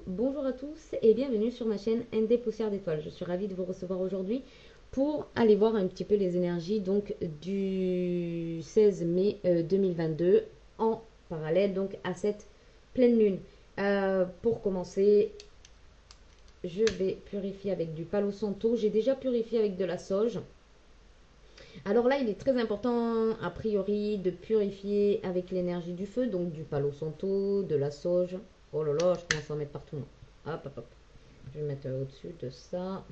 bonjour à tous et bienvenue sur ma chaîne ND Poussière d'étoiles. Je suis ravie de vous recevoir aujourd'hui pour aller voir un petit peu les énergies donc du 16 mai 2022 en parallèle donc à cette pleine lune. Pour commencer, je vais purifier avec du Palo Santo. J'ai déjà purifié avec de la sauge. Alors là, il est très important, a priori, de purifier avec l'énergie du feu, donc du Palo Santo, de la sauge. Oh là là, je commence à en mettre partout. Hop, hop, hop. Je vais mettre au-dessus de ça.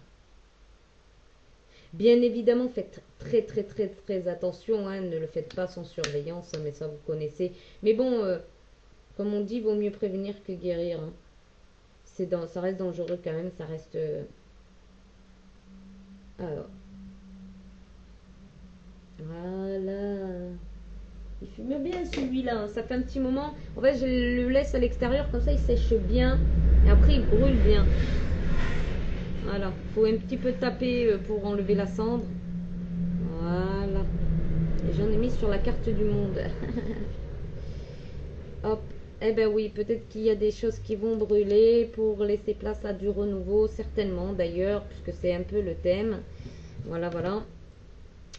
Bien évidemment, faites très attention. Hein, ne le faites pas sans surveillance, mais ça, vous connaissez. Mais bon, comme on dit, vaut mieux prévenir que guérir. Hein. Ça reste dangereux quand même. Ça reste... Alors, voilà. Il fume bien celui-là, hein. Ça fait un petit moment. En fait, je le laisse à l'extérieur, comme ça il sèche bien. Et après, il brûle bien. Voilà. Faut un petit peu taper pour enlever la cendre. Voilà. Et j'en ai mis sur la carte du monde. Hop. Eh ben oui, peut-être qu'il y a des choses qui vont brûler pour laisser place à du renouveau. Certainement d'ailleurs, puisque c'est un peu le thème. Voilà, voilà.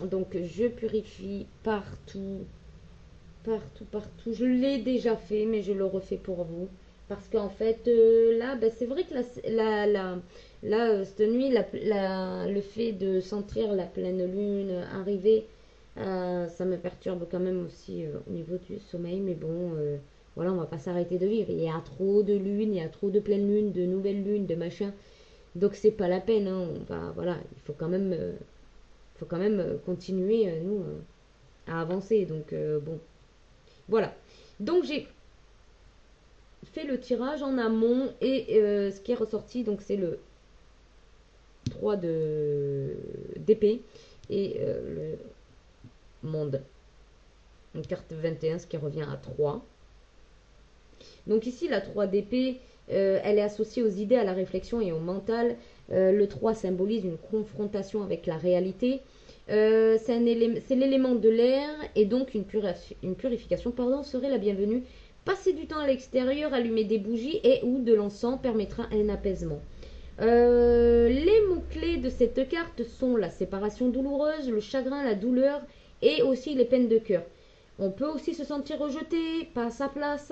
Donc, je purifie partout. Partout. Je l'ai déjà fait, mais je le refais pour vous. Parce qu'en fait, là, ben, c'est vrai que cette nuit, le fait de sentir la pleine lune arriver, ça me perturbe quand même aussi au niveau du sommeil. Mais bon, voilà, on va pas s'arrêter de vivre. Il y a trop de lunes, il y a trop de pleine lune, de nouvelles lunes, de machin. Donc, c'est pas la peine. Hein. Voilà, il faut quand même, continuer, nous, à avancer. Donc, bon. Voilà. Donc j'ai fait le tirage en amont et ce qui est ressorti, donc c'est le 3 d'épée et le monde. Une carte 21, ce qui revient à 3. Donc ici, la 3 d'épée, elle est associée aux idées, à la réflexion et au mental. Le 3 symbolise une confrontation avec la réalité. C'est l'élément de l'air et donc une purification serait la bienvenue. Passer du temps à l'extérieur, allumer des bougies et ou de l'encens permettra un apaisement. Les mots-clés de cette carte sont la séparation douloureuse, le chagrin, la douleur et aussi les peines de cœur. On peut aussi se sentir rejeté, pas à sa place.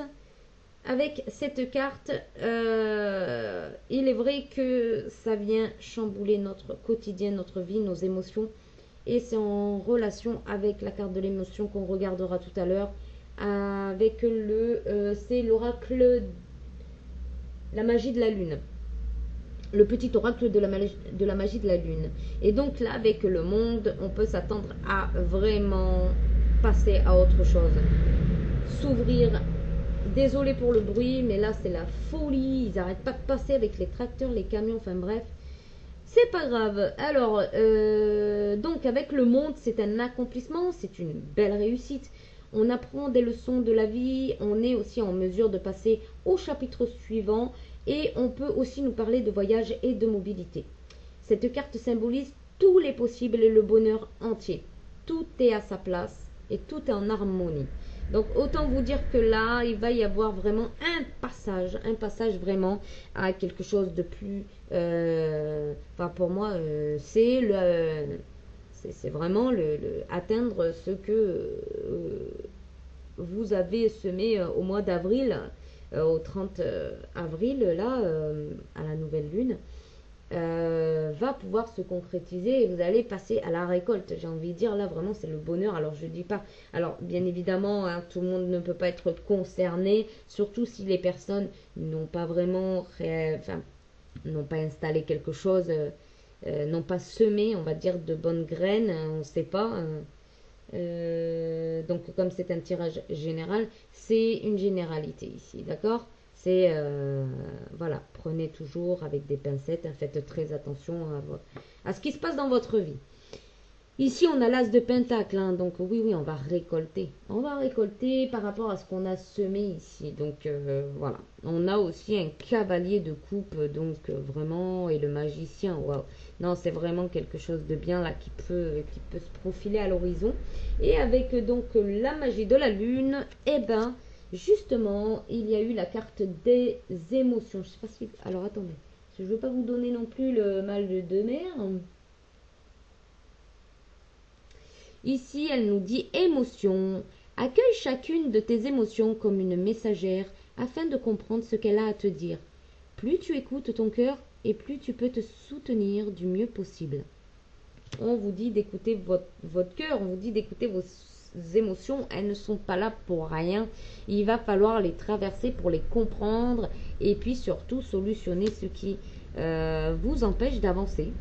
Avec cette carte, il est vrai que ça vient chambouler notre quotidien, notre vie, nos émotions. Et c'est en relation avec la carte de l'émotion qu'on regardera tout à l'heure. Avec c'est l'oracle, la magie de la lune. Le petit oracle de la magie de la lune. Et donc là, avec le monde, on peut s'attendre à vraiment passer à autre chose. S'ouvrir. Désolé pour le bruit, mais là c'est la folie. Ils n'arrêtent pas de passer avec les tracteurs, les camions, enfin bref. C'est pas grave. Alors, donc avec le monde, c'est un accomplissement, c'est une belle réussite. On apprend des leçons de la vie, on est aussi en mesure de passer au chapitre suivant et on peut aussi nous parler de voyage et de mobilité. Cette carte symbolise tous les possibles et le bonheur entier. Tout est à sa place et tout est en harmonie. Donc autant vous dire que là, il va y avoir vraiment un passage vraiment à quelque chose de plus... pour moi, c'est vraiment atteindre ce que vous avez semé au mois d'avril, au 30 avril, là, à la nouvelle lune. Va pouvoir se concrétiser et vous allez passer à la récolte. J'ai envie de dire là vraiment c'est le bonheur. Alors je dis pas, alors bien évidemment hein, tout le monde ne peut pas être concerné, surtout si les personnes n'ont pas vraiment n'ont pas installé quelque chose, n'ont pas semé on va dire de bonnes graines, hein, on ne sait pas donc comme c'est un tirage général, c'est une généralité ici, d'accord. C'est voilà, prenez toujours avec des pincettes, hein, faites très attention à ce qui se passe dans votre vie. Ici on a l'as de pentacle, hein, donc oui on va récolter. On va récolter par rapport à ce qu'on a semé ici. Donc voilà. On a aussi un cavalier de coupe, donc vraiment, et le magicien, waouh. Non, c'est vraiment quelque chose de bien là qui peut se profiler à l'horizon. Et avec donc la magie de la lune, eh ben justement, il y a eu la carte des émotions. Je sais pas si... Alors, attendez. Je ne veux pas vous donner non plus le mal de mer. Ici, elle nous dit émotion. Accueille chacune de tes émotions comme une messagère afin de comprendre ce qu'elle a à te dire. Plus tu écoutes ton cœur et plus tu peux te soutenir du mieux possible. On vous dit d'écouter votre cœur, on vous dit d'écouter vos émotions. Elles ne sont pas là pour rien. Il va falloir les traverser pour les comprendre et puis surtout solutionner ce qui vous empêche d'avancer.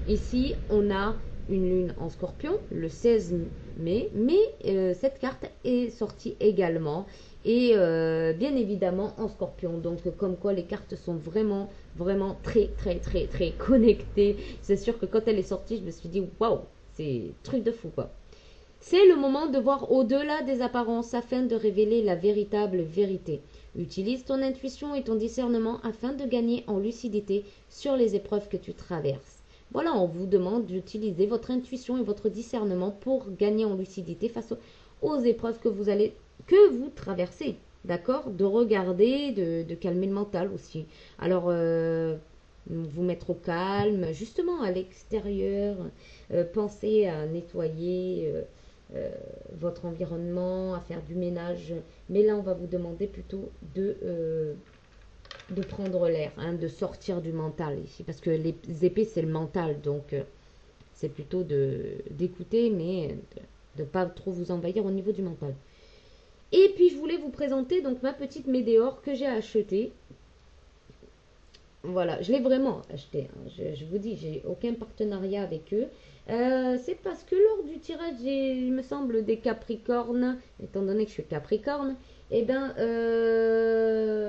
Ici, on a une lune en scorpion le 16 mai, mais cette carte est sortie également et bien évidemment en scorpion. Donc comme quoi les cartes sont vraiment très connectées. C'est sûr que quand elle est sortie, je me suis dit waouh, c'est truc de fou quoi. C'est le moment de voir au-delà des apparences afin de révéler la véritable vérité. Utilise ton intuition et ton discernement afin de gagner en lucidité sur les épreuves que tu traverses. Voilà, on vous demande d'utiliser votre intuition et votre discernement pour gagner en lucidité face aux épreuves que vous traversez. D'accord? De regarder, de calmer le mental aussi. Alors, vous mettre au calme, justement à l'extérieur, pensez à nettoyer votre environnement, à faire du ménage. Mais là, on va vous demander plutôt de prendre l'air, hein, de sortir du mental ici. Parce que les épées, c'est le mental. Donc, c'est plutôt d'écouter, mais de ne pas trop vous envahir au niveau du mental. Et puis, je voulais vous présenter donc ma petite météore que j'ai achetée. Voilà, je l'ai vraiment acheté. Hein. Je vous dis, j'ai aucun partenariat avec eux. C'est parce que lors du tirage, il me semble, des Capricornes, étant donné que je suis Capricorne, eh ben,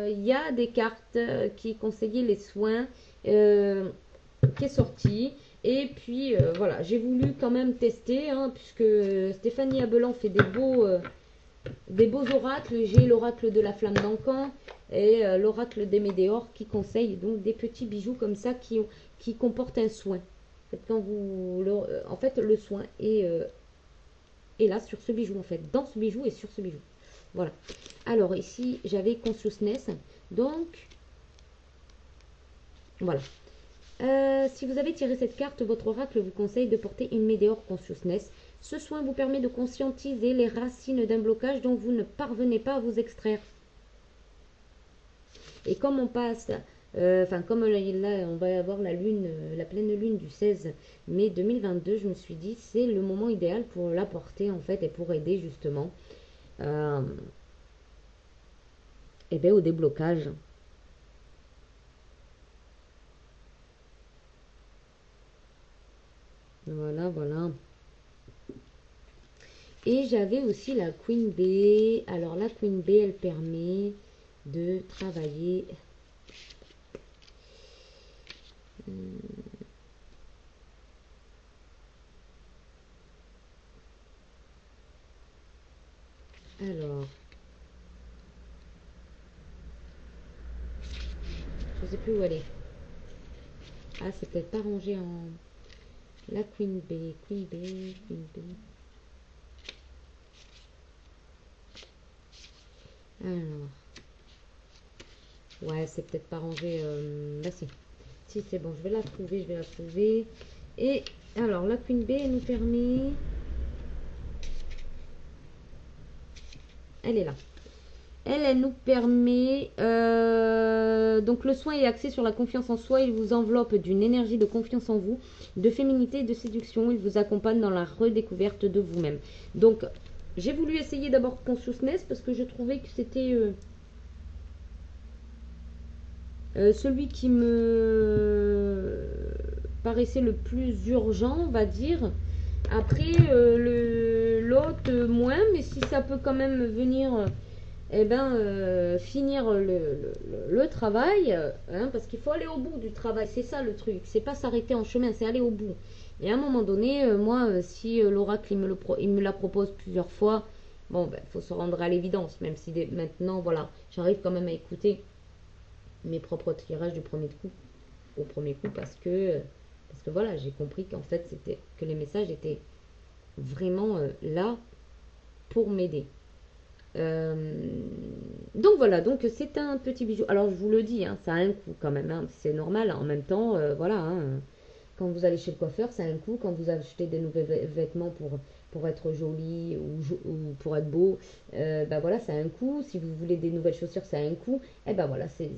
il y a des cartes qui conseillaient les soins qui est sorti. Et puis, voilà, j'ai voulu quand même tester, hein, puisque Stéphanie Abelan fait des beaux oracles. J'ai l'oracle de la flamme d'Ancan et l'oracle des Médéors qui conseille donc des petits bijoux comme ça qui comportent un soin. En fait, le soin est là sur ce bijou, en fait, dans ce bijou et sur ce bijou. Voilà. Alors ici, j'avais Consciousness. Donc, voilà. Si vous avez tiré cette carte, votre oracle vous conseille de porter une Médéor Consciousness. Ce soin vous permet de conscientiser les racines d'un blocage dont vous ne parvenez pas à vous extraire. Et comme on passe, comme là, on va avoir la pleine lune du 16 mai 2022, je me suis dit c'est le moment idéal pour l'apporter en fait et pour aider justement au déblocage. Voilà, voilà. Et j'avais aussi la Queen Bee. Alors la Queen Bee, elle permet de travailler. Alors, je sais plus où elle est. Ah, c'est peut-être pas rangé en... La Queen Bee, Queen Bee, Queen Bee. Alors... Ouais, c'est peut-être pas rangé... Là, si. Si, c'est bon, je vais la trouver, Et alors, la Queen Bee, elle nous permet... Elle est là. Elle nous permet... donc, le soin est axé sur la confiance en soi. Il vous enveloppe d'une énergie de confiance en vous, de féminité et de séduction. Il vous accompagne dans la redécouverte de vous-même. Donc, j'ai voulu essayer d'abord Consciousness parce que je trouvais que c'était... celui qui me paraissait le plus urgent, on va dire. Après, l'autre, moins, mais si ça peut quand même venir finir le travail, hein, parce qu'il faut aller au bout du travail, c'est ça le truc, c'est pas s'arrêter en chemin, c'est aller au bout. Et à un moment donné, moi, si l'oracle il me la propose plusieurs fois, bon, ben, faut se rendre à l'évidence, même si maintenant, voilà, j'arrive quand même à écouter mes propres tirages au premier coup parce que voilà, j'ai compris qu'en fait que les messages étaient vraiment là pour m'aider. Donc voilà, donc c'est un petit bijou. Alors je vous le dis, hein, ça a un coût quand même, hein, c'est normal. En même temps, voilà, hein, quand vous allez chez le coiffeur, ça a un coût. Quand vous achetez des nouveaux vêtements pour être joli ou pour être beau, bah voilà, ça a un coût. Si vous voulez des nouvelles chaussures, ça a un coût. Et ben voilà, c'est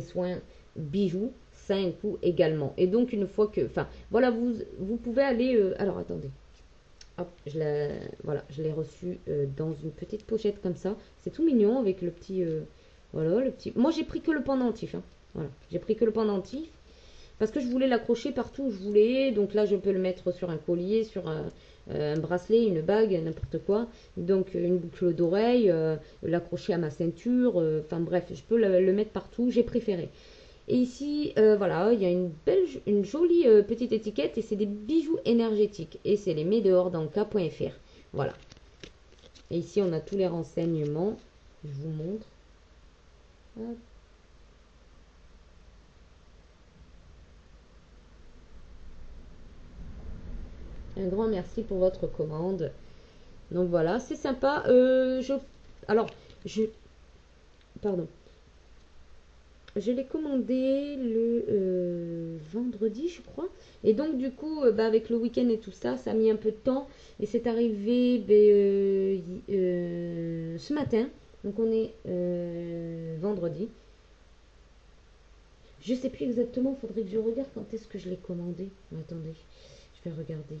soins, bijoux, ça a un coût également. Et donc une fois que, enfin voilà, vous pouvez aller. Alors attendez. Hop, voilà, je l'ai reçu dans une petite pochette comme ça. C'est tout mignon avec le petit, voilà, le petit. Moi, j'ai pris que le pendentif, hein. Voilà, j'ai pris que le pendentif parce que je voulais l'accrocher partout où je voulais. Donc là, je peux le mettre sur un collier, sur un bracelet, une bague, n'importe quoi. Donc une boucle d'oreille, l'accrocher à ma ceinture. Enfin bref, je peux le mettre partout. J'ai préféré. Et ici, voilà, il y a une jolie petite étiquette et c'est des bijoux énergétiques. Et c'est les medeordanka.fr. Voilà. Et ici, on a tous les renseignements. Je vous montre. Hop. Un grand merci pour votre commande. Donc voilà, c'est sympa. Alors, pardon. Je l'ai commandé le vendredi, je crois. Et donc, du coup, bah, avec le week-end et tout ça, ça a mis un peu de temps. Et c'est arrivé ce matin. Donc, on est vendredi. Je sais plus exactement. Il faudrait que je regarde quand est-ce que je l'ai commandé. Attendez, je vais regarder.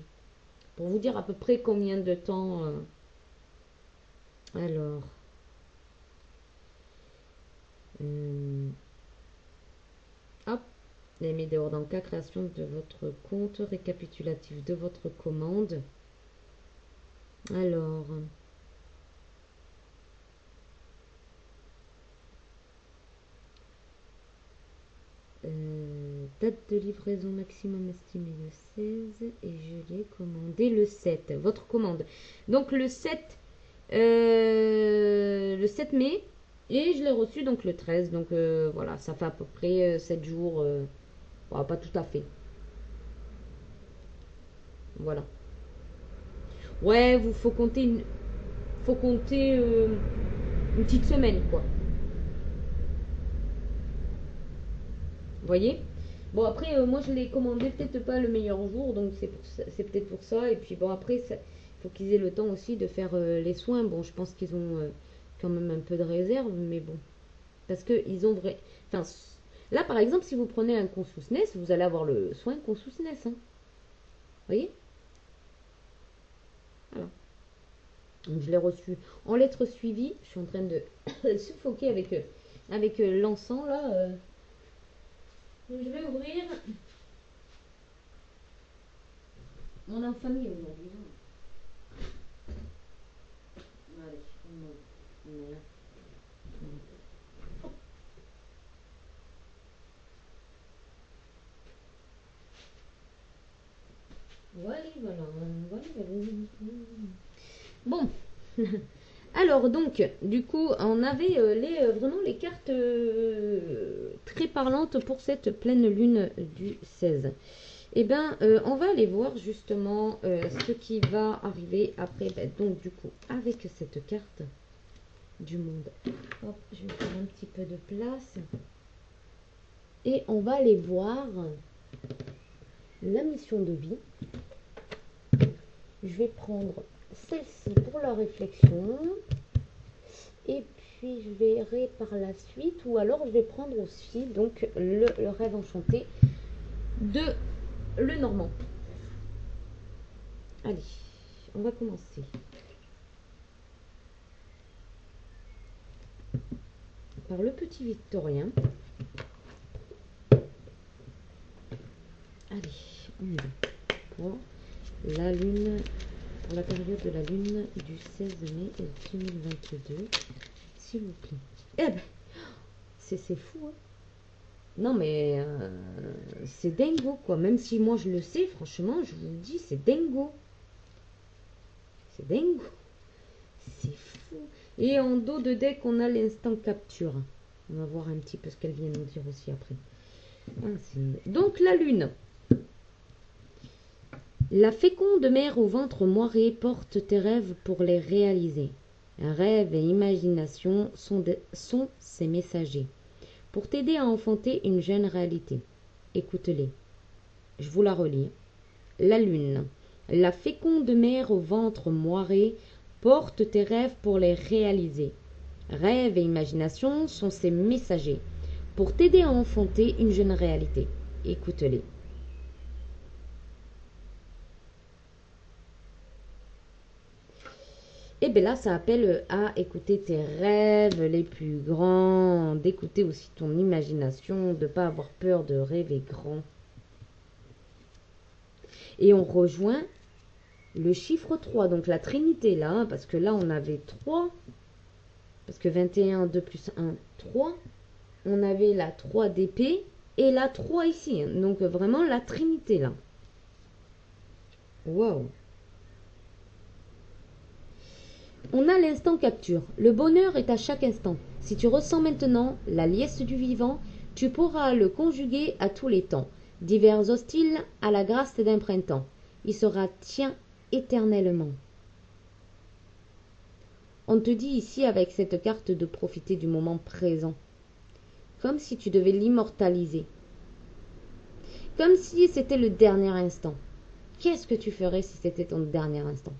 Pour vous dire à peu près combien de temps. Alors. Hop. Les météores dans cas, création de votre compte, récapitulatif de votre commande. Alors, date de livraison maximum estimée le 16 et je l'ai commandé le 7. Votre commande. Donc le 7 mai et je l'ai reçu donc le 13. Donc voilà, ça fait à peu près 7 jours. Bon, pas tout à fait. Voilà. Ouais, faut compter une petite semaine quoi. Vous voyez? Bon après moi je l'ai commandé peut-être pas le meilleur jour donc c'est peut-être pour ça et puis bon après il faut qu'ils aient le temps aussi de faire les soins. Bon je pense qu'ils ont quand même un peu de réserve mais bon parce que ils ont vrai enfin là par exemple si vous prenez un consous-NES vous allez avoir le soin consous-NES hein. Vous voyez? Voilà. Donc je l'ai reçu en lettres suivies. Je suis en train de suffoquer avec l'encens là. Donc je vais ouvrir. On est en famille aujourd'hui. Allez, on est. Voilà, voilà, voilà, bon, alors donc, du coup, on avait vraiment les cartes très parlantes pour cette pleine lune du 16. Eh bien, on va aller voir justement ce qui va arriver après. Ben, donc, du coup, avec cette carte du monde, hop, je vais faire un petit peu de place. Et on va aller voir la mission de vie. Je vais prendre celle-ci pour la réflexion. Et puis, je verrai par la suite. Ou alors, je vais prendre aussi donc le rêve enchanté de Lenormand. Allez, on va commencer. Par le petit Victorien. Allez, on y va. Pour la lune, pour la période de la lune du 16 mai 2022. S'il vous plaît. Eh ben, c'est fou, hein. Non, mais c'est dingo, quoi. Même si moi je le sais, franchement, je vous le dis, c'est dingo. C'est dingo. C'est fou. Et en dos de deck, on a l'instant capture. On va voir un petit peu ce qu'elle vient nous dire aussi après. Donc, la lune. La féconde mère au ventre moiré porte tes rêves pour les réaliser. Rêve et imagination sont ses messagers. Pour t'aider à enfanter une jeune réalité. Écoute-les. Je vous la relis. La lune, la féconde mère au ventre moiré, porte tes rêves pour les réaliser. Rêve et imagination sont ses messagers. Pour t'aider à enfanter une jeune réalité. Écoute-les. Et bien là, ça appelle à écouter tes rêves les plus grands, d'écouter aussi ton imagination, de ne pas avoir peur de rêver grand. Et on rejoint le chiffre 3, donc la trinité là, parce que là on avait 3, parce que 21, 2 plus 1, 3. On avait la 3 d'épée et la 3 ici. Donc vraiment la trinité là. Waouh. On a l'instant capture. Le bonheur est à chaque instant. Si tu ressens maintenant la liesse du vivant, tu pourras le conjuguer à tous les temps. Divers hostiles à la grâce d'un printemps. Il sera tien éternellement. On te dit ici avec cette carte de profiter du moment présent. Comme si tu devais l'immortaliser. Comme si c'était le dernier instant. Qu'est-ce que tu ferais si c'était ton dernier instant?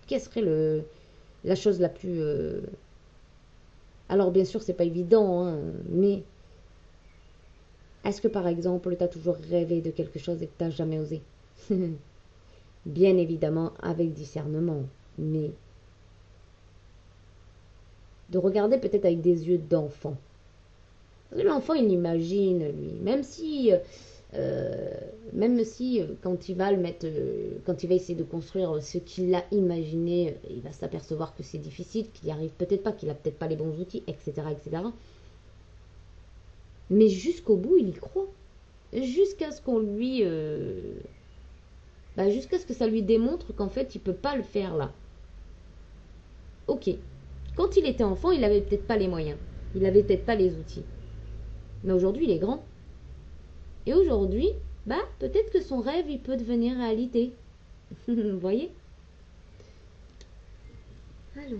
Quelle serait la chose la plus... Alors bien sûr, c'est pas évident, hein, mais... Est-ce que par exemple, tu as toujours rêvé de quelque chose et que tu n'as jamais osé? Bien évidemment, avec discernement, mais... De regarder peut-être avec des yeux d'enfant. L'enfant, il imagine, lui. Même si quand il va le mettre, quand il va essayer de construire ce qu'il a imaginé, il va s'apercevoir que c'est difficile, qu'il n'y arrive peut-être pas, qu'il a peut-être pas les bons outils, etc., etc. Mais jusqu'au bout, il y croit. Jusqu'à ce qu'on lui... jusqu'à ce que ça lui démontre qu'en fait, il peut pas le faire là. Ok. Quand il était enfant, il avait peut-être pas les moyens. Il avait peut-être pas les outils. Mais aujourd'hui, il est grand. Et aujourd'hui, peut-être que son rêve, il peut devenir réalité. Vous voyez? Alors.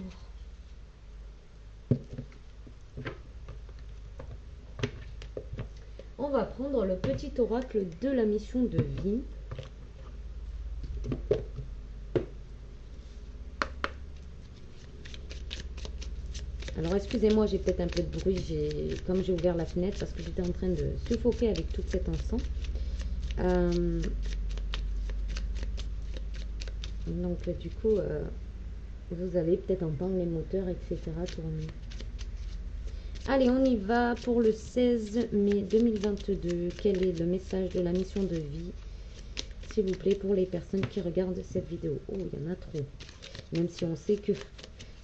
On va prendre le petit oracle de la mission de vie. Alors excusez-moi, j'ai peut-être un peu de bruit, comme j'ai ouvert la fenêtre parce que j'étais en train de suffoquer avec tout cet encens. Donc du coup, vous allez peut-être entendre les moteurs, etc. tourner. Allez, on y va pour le 16 mai 2022. Quel est le message de la mission de vie, s'il vous plaît, pour les personnes qui regardent cette vidéo? Oh, il y en a trop. Même si on sait que...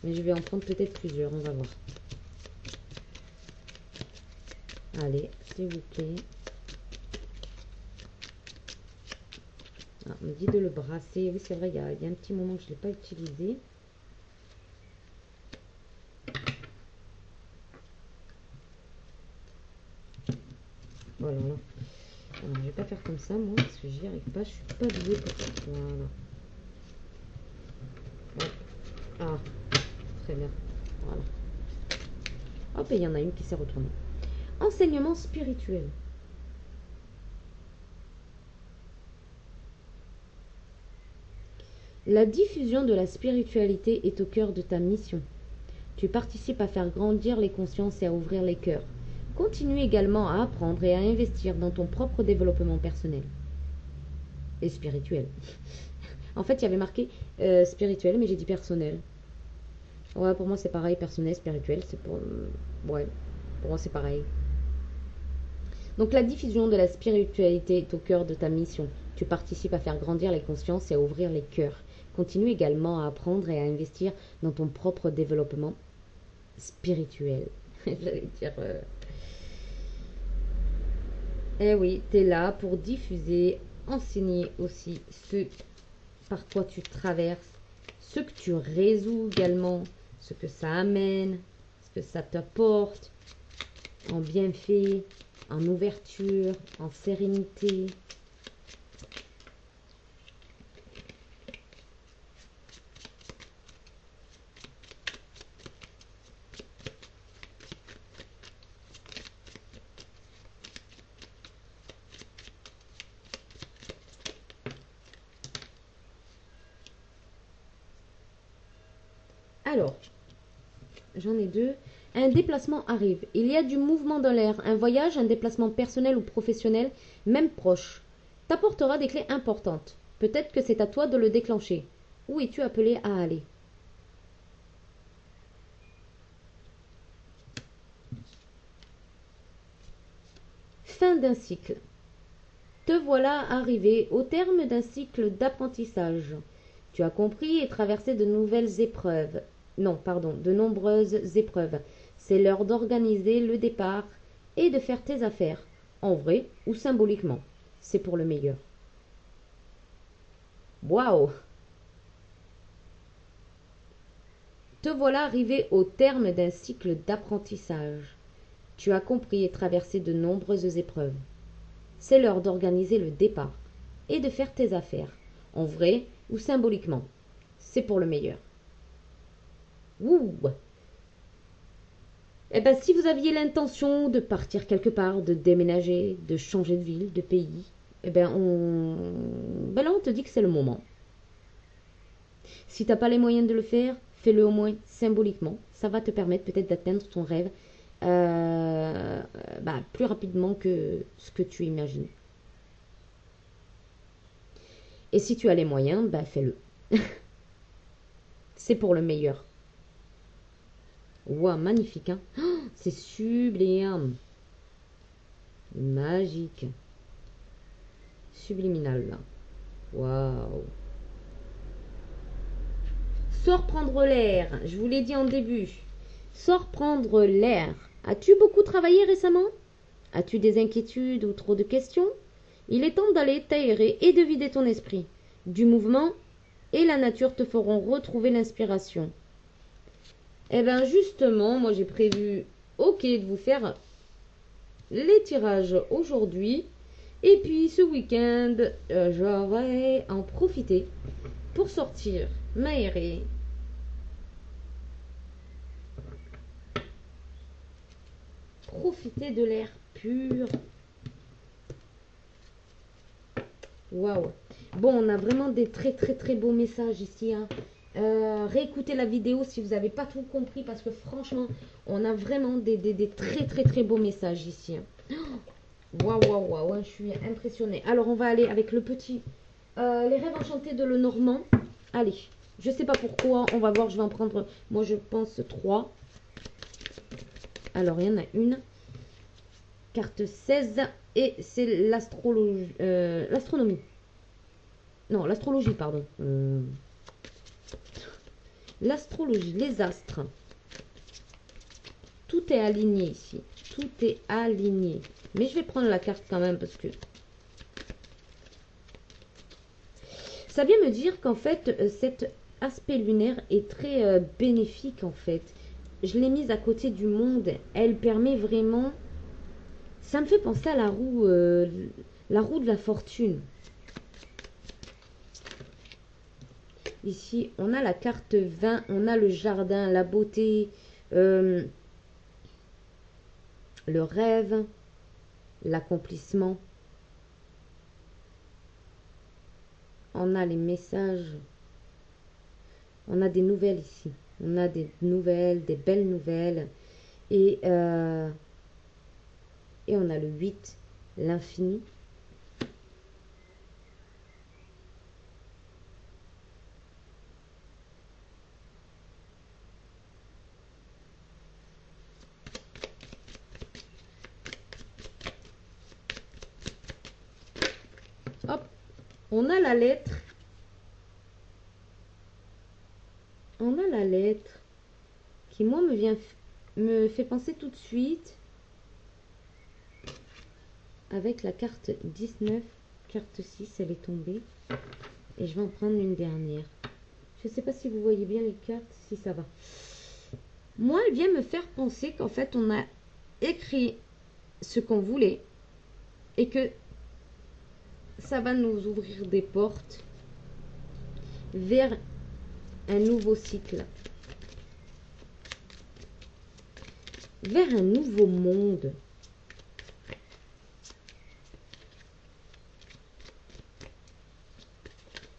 Mais je vais en prendre peut-être plusieurs, on va voir. Allez, s'il vous plaît. Ah, on me dit de le brasser. Oui, c'est vrai, il y a un petit moment que je ne l'ai pas utilisé. Voilà. Alors, je vais pas faire comme ça, moi, parce que j'y arrive pas. Je suis pas douée pour ça. Voilà. Hop. Ah, très bien. Voilà. Hop, et il y en a une qui s'est retournée. Enseignement spirituel. La diffusion de la spiritualité est au cœur de ta mission. Tu participes à faire grandir les consciences et à ouvrir les cœurs. Continue également à apprendre et à investir dans ton propre développement personnel et spirituel. En fait, il y avait marqué spirituel, mais j'ai dit personnel. Ouais, pour moi c'est pareil, personnel, spirituel, c'est pour... ouais, pour moi c'est pareil. Donc la diffusion de la spiritualité est au cœur de ta mission. Tu participes à faire grandir les consciences et à ouvrir les cœurs. Continue également à apprendre et à investir dans ton propre développement spirituel. J'allais dire... Eh oui, tu es là pour diffuser, enseigner aussi ce par quoi tu traverses, ce que tu résous également, ce que ça amène, ce que ça t'apporte en bienfait, en ouverture, en sérénité. Alors, j'en ai deux. Un déplacement arrive. Il y a du mouvement dans l'air. Un voyage, un déplacement personnel ou professionnel, même proche, t'apportera des clés importantes. Peut-être que c'est à toi de le déclencher. Où es-tu appelé à aller? Fin d'un cycle. Te voilà arrivé au terme d'un cycle d'apprentissage. Tu as compris et traversé de nouvelles épreuves. Non, pardon, de nombreuses épreuves. C'est l'heure d'organiser le départ et de faire tes affaires, en vrai ou symboliquement. C'est pour le meilleur. Waouh! Te voilà arrivé au terme d'un cycle d'apprentissage. Tu as compris et traversé de nombreuses épreuves. C'est l'heure d'organiser le départ et de faire tes affaires, en vrai ou symboliquement. C'est pour le meilleur. Ouh! Eh ben, si vous aviez l'intention de partir quelque part, de déménager, de changer de ville, de pays, eh ben, là, on te dit que c'est le moment. Si t'as pas les moyens de le faire, fais-le au moins symboliquement. Ça va te permettre peut-être d'atteindre ton rêve plus rapidement que ce que tu imagines. Et si tu as les moyens, fais-le. C'est pour le meilleur. Waouh, magnifique, hein? Oh, c'est sublime. Magique. Subliminal, là. Waouh. Sors prendre l'air. Je vous l'ai dit en début. Sors prendre l'air. As-tu beaucoup travaillé récemment? As-tu des inquiétudes ou trop de questions? Il est temps d'aller t'aérer et de vider ton esprit. Du mouvement et la nature te feront retrouver l'inspiration. Eh bien justement, moi j'ai prévu, ok, de vous faire les tirages aujourd'hui. Et puis ce week-end, j'aurai en profiter pour sortir, m'aérer. Profiter de l'air pur. Waouh. Bon, on a vraiment des très très très beaux messages ici, hein. Réécoutez la vidéo si vous n'avez pas tout compris parce que franchement, on a vraiment des très très très beaux messages ici, hein. Waouh, waouh, waouh, je suis impressionnée. Alors, on va aller avec le petit... les rêves enchantés de Lenormand. Allez, je sais pas pourquoi, on va voir, je vais en prendre, moi je pense 3. Alors, il y en a une. Carte 16 et c'est l'astrologie. L'astronomie. Non, l'astrologie, pardon. L'astrologie, les astres. Tout est aligné ici. Tout est aligné. Mais je vais prendre la carte quand même parce que... Ça vient me dire qu'en fait, cet aspect lunaire est très bénéfique en fait. Je l'ai mise à côté du monde. Elle permet vraiment... Ça me fait penser à la roue de la fortune. Ici, on a la carte 20, on a le jardin, la beauté, le rêve, l'accomplissement. On a les messages. On a des nouvelles ici. On a des nouvelles, des belles nouvelles. Et on a le 8, l'infini. Hop, on a la lettre. On a la lettre qui, moi, me fait penser tout de suite avec la carte 19, carte 6, elle est tombée. Et je vais en prendre une dernière. Je ne sais pas si vous voyez bien les cartes, si ça va. Moi, elle vient me faire penser qu'en fait, on a écrit ce qu'on voulait et que ça va nous ouvrir des portes vers un nouveau cycle, vers un nouveau monde.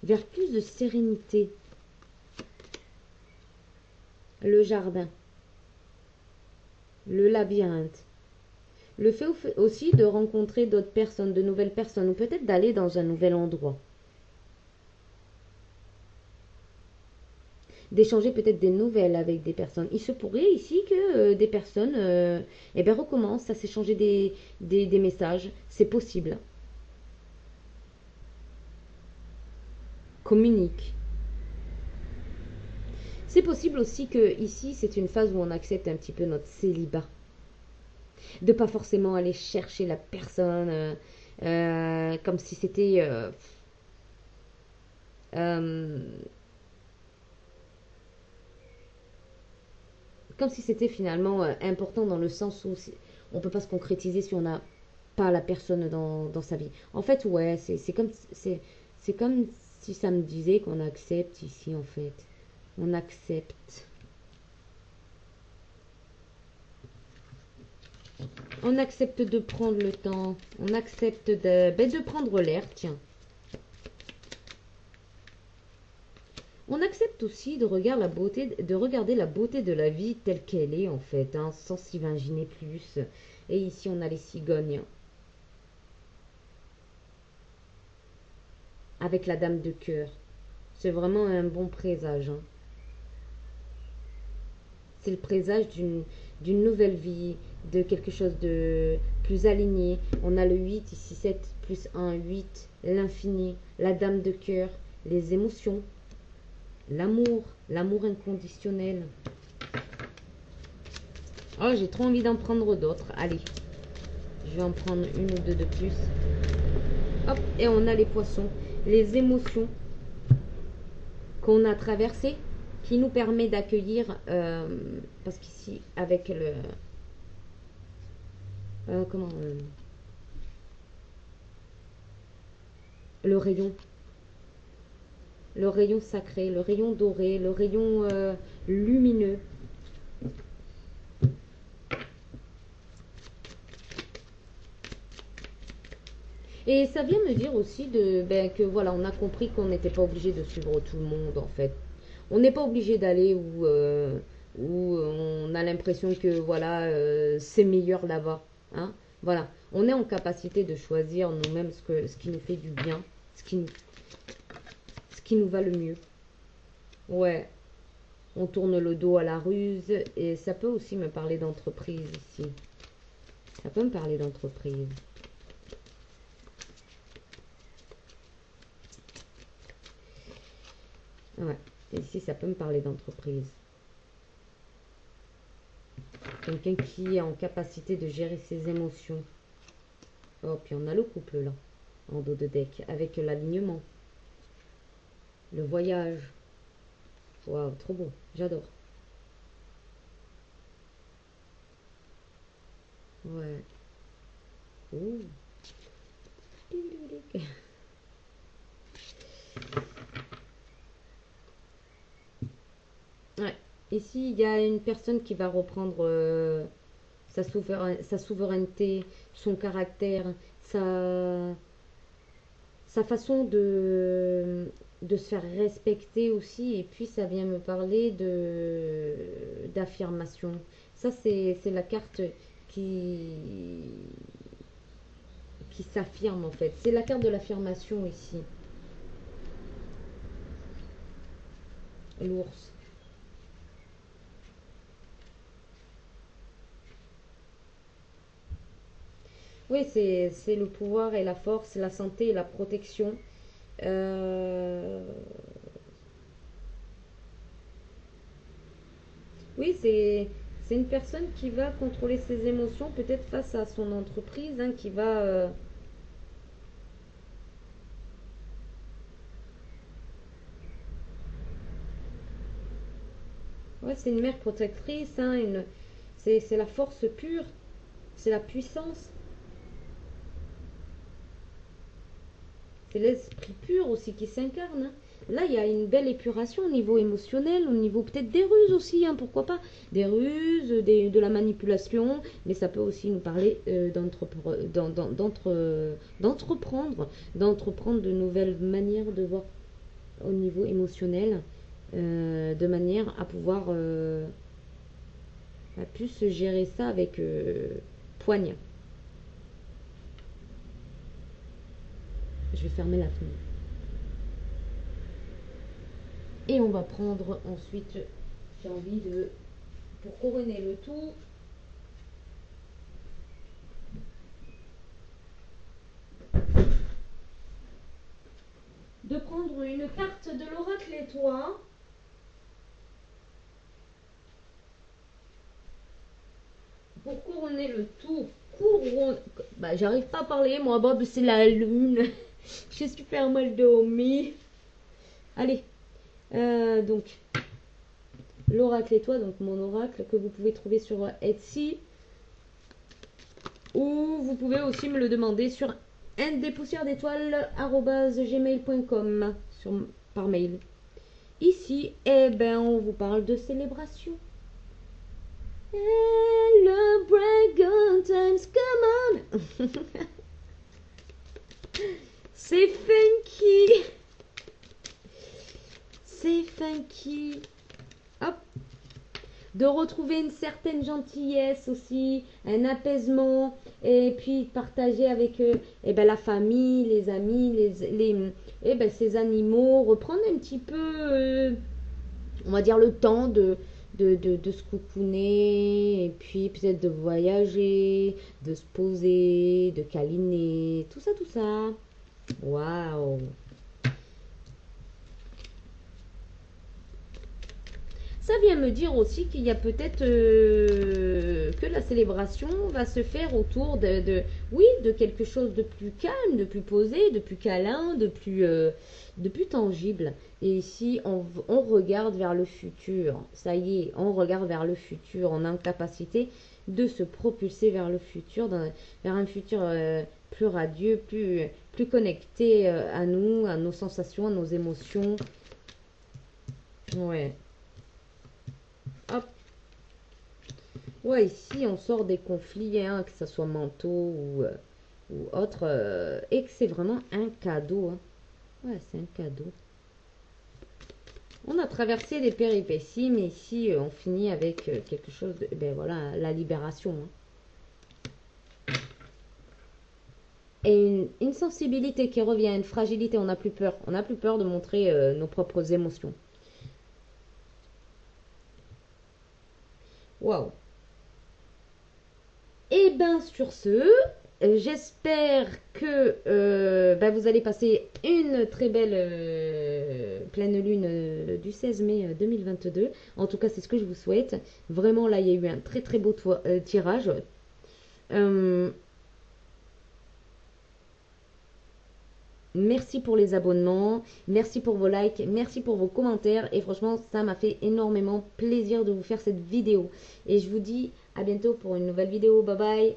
Vers plus de sérénité. le jardin, le labyrinthe. Le fait aussi de rencontrer d'autres personnes, de nouvelles personnes, ou peut-être d'aller dans un nouvel endroit. D'échanger peut-être des nouvelles avec des personnes. Il se pourrait ici que des personnes eh ben, recommencent à s'échanger des messages. C'est possible. Communique. C'est possible aussi que ici, c'est une phase où on accepte un petit peu notre célibat. De pas forcément aller chercher la personne comme si c'était euh, comme si c'était finalement important dans le sens où on peut pas se concrétiser si on n'a pas la personne dans sa vie. En fait, ouais, c'est comme si ça me disait qu'on accepte ici en fait. On accepte. On accepte de prendre le temps. On accepte de prendre l'air, tiens. On accepte aussi de regarder la beauté de la vie telle qu'elle est en fait, hein, sans s'imaginer plus. Et ici on a les cigognes. Avec la dame de cœur. C'est vraiment un bon présage, hein. C'est le présage d'une nouvelle vie, de quelque chose de plus aligné. On a le 8 ici, 7 plus 1, 8, l'infini, la dame de cœur, les émotions, l'amour inconditionnel. Oh, j'ai trop envie d'en prendre d'autres. Allez, je vais en prendre une ou deux de plus. Hop, et on a les poissons, les émotions qu'on a traversées, qui nous permet d'accueillir, parce qu'ici, avec le rayon, le rayon sacré, le rayon doré, le rayon lumineux. Et ça vient me dire aussi que voilà, on a compris qu'on n'était pas obligé de suivre tout le monde en fait. On n'est pas obligé d'aller où on a l'impression que voilà, c'est meilleur là-bas. Hein. Voilà, on est en capacité de choisir nous-mêmes ce qui nous fait du bien, ce qui nous va le mieux. Ouais, on tourne le dos à la ruse et ça peut aussi me parler d'entreprise ici. Ça peut me parler d'entreprise. Ouais, et ici ça peut me parler d'entreprise. Quelqu'un qui est en capacité de gérer ses émotions. Oh, puis on a le couple là, en dos de deck, avec l'alignement. Le voyage. Waouh, trop beau, j'adore. Ouais. Ouh. Ouais. Ici, il y a une personne qui va reprendre sa souveraineté, son caractère, sa, sa façon de se faire respecter aussi. Et puis, ça vient me parler d'affirmation. Ça, c'est la carte qui, qui s'affirme en fait. C'est la carte de l'affirmation ici. L'ours. Oui, c'est le pouvoir et la force, la santé et la protection. Euh, Oui, c'est une personne qui va contrôler ses émotions, peut-être face à son entreprise, hein, qui va... Ouais, c'est une mère protectrice, hein, c'est la force pure, c'est la puissance, c'est l'esprit pur aussi qui s'incarne, hein. Là, il y a une belle épuration au niveau émotionnel, au niveau peut-être des ruses aussi, hein, pourquoi pas. Des ruses, de la manipulation, mais ça peut aussi nous parler d'entreprendre de nouvelles manières de voir au niveau émotionnel. de manière à pouvoir plus gérer ça avec poigne. Je vais fermer la fenêtre. Et on va prendre ensuite, j'ai envie de, pour couronner le tout, de prendre une carte de l'oracle étoile. Pour couronner le tout, bah, j'arrive pas à parler, moi, Bob, c'est la lune. J'ai super mal dormi. Allez, donc, l'oracle étoile, donc mon oracle que vous pouvez trouver sur Etsy. Ou vous pouvez aussi me le demander sur indespoussièresdétoiles@gmail.com par mail. Ici, eh ben, on vous parle de célébration. Celebrate good times, come on. C'est funky. C'est funky. Hop. De retrouver une certaine gentillesse aussi, un apaisement, et puis partager avec la famille, les amis, ces animaux, reprendre un petit peu, on va dire, le temps de se coucouner, et puis peut-être de voyager, de se poser, de câliner, tout ça, tout ça. Waouh! Ça vient me dire aussi qu'il y a peut-être que la célébration va se faire autour oui, de quelque chose de plus calme, de plus posé, de plus câlin, de plus tangible. Et ici, on regarde vers le futur. Ça y est, on regarde vers le futur. On a une capacité de se propulser vers le futur, vers un futur plus radieux, plus connecté à nous, à nos sensations, à nos émotions. Ouais. Hop. Ouais, ici, on sort des conflits, hein, que ce soit mentaux ou autres, et que c'est vraiment un cadeau. Hein. Ouais, c'est un cadeau. On a traversé des péripéties, mais ici, on finit avec quelque chose de... Ben voilà, la libération. Hein. Et une sensibilité qui revient, une fragilité, on n'a plus peur. On n'a plus peur de montrer nos propres émotions. Waouh. Et bien sur ce, j'espère que vous allez passer une très belle pleine lune du 16 mai 2022. En tout cas, c'est ce que je vous souhaite. Vraiment, là, il y a eu un très très beau tirage. Merci pour les abonnements, merci pour vos likes, merci pour vos commentaires et franchement ça m'a fait énormément plaisir de vous faire cette vidéo. Et je vous dis à bientôt pour une nouvelle vidéo, bye bye.